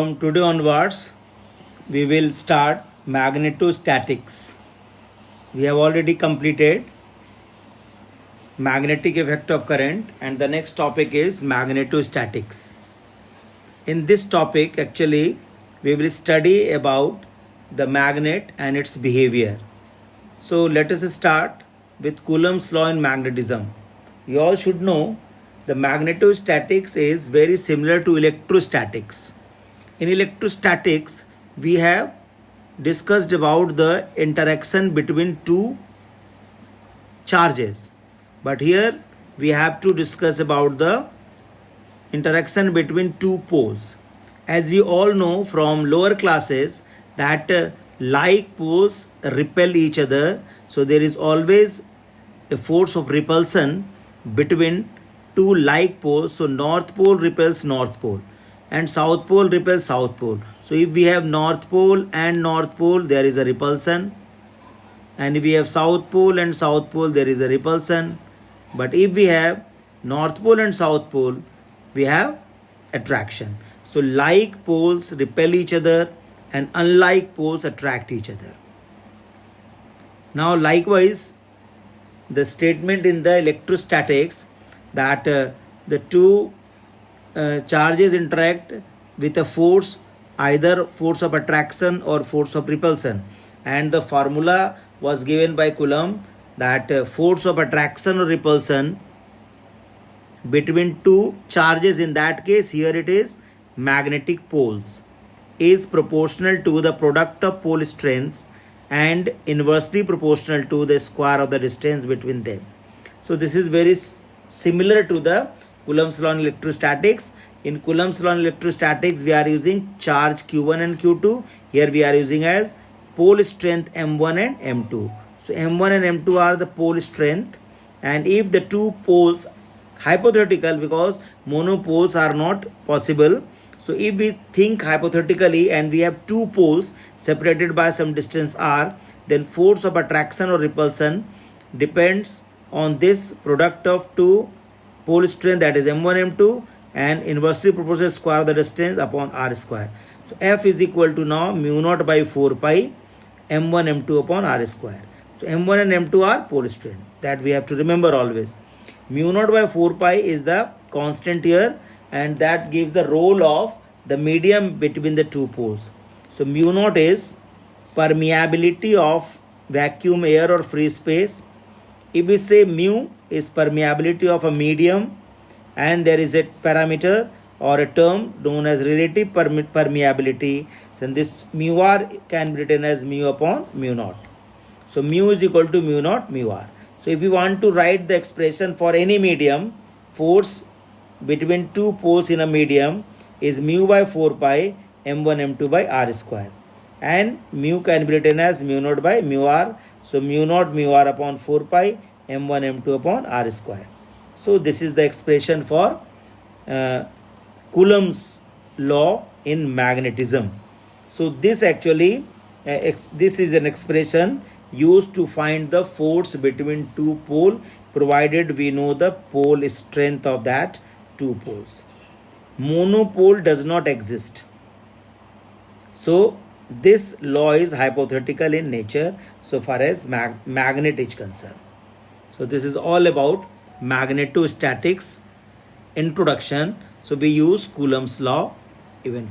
From today onwards, we will start magnetostatics. We have already completed magnetic effect of current, and the next topic is magnetostatics. In this topic, actually, we will study about the magnet and its behavior. So let us start with Coulomb's law in magnetism. You all should know the magnetostatics is very similar to electrostatics. In electrostatics, we have discussed about the interaction between two charges. But here we have to discuss about the interaction between two poles. As we all know from lower classes that like poles repel each other, so there is always a force of repulsion between two like poles. So north pole repels north pole and south pole repels south pole. So if we have north pole and north pole, there is a repulsion, and if we have south pole and south pole, there is a repulsion. But if we have north pole and south pole, we have attraction. So like poles repel each other and unlike poles attract each other. Now likewise, the statement in the electrostatics that the two charges interact with a force, either force of attraction or force of repulsion, and the formula was given by Coulomb that force of attraction or repulsion between two charges, in that case here it is magnetic poles, is proportional to the product of pole strengths and inversely proportional to the square of the distance between them. So this is very similar to the Coulomb's law in electrostatics. In Coulomb's law in electrostatics, we are using charge Q1 and Q2. Here we are using as pole strength M1 and M2. So M1 and M2 are the pole strength, and if the two poles, hypothetical because monopoles are not possible, so if we think hypothetically and we have two poles separated by some distance r, then force of attraction or repulsion depends on this product of two pole strength, that is M1 M2, and inversely proportional square of the distance upon r square. So F is equal to now mu naught by 4 pi M1 M2 upon r square. So M1 and M2 are pole strength, that we have to remember always. Mu naught by 4 pi is the constant here, and that gives the role of the medium between the two poles. So mu naught is permeability of vacuum air or free space. If we say mu is permeability of a medium, and there is a parameter or a term known as relative permeability, then this mu r can be written as mu upon mu naught. So mu is equal to mu naught mu r. So if you want to write the expression for any medium, force between two poles in a medium is mu by 4 pi M1 M2 by r square, and mu can be written as mu naught by mu r. So mu naught mu r upon 4 pi M1 M2 upon r square. So this is the expression for Coulomb's law in magnetism. So this actually this is an expression used to find the force between two poles, provided we know the pole strength of that two poles. Monopole does not exist. So this law is hypothetical in nature so far as magnet is concerned. So this is all about magnetostatics introduction. So we use Coulomb's law even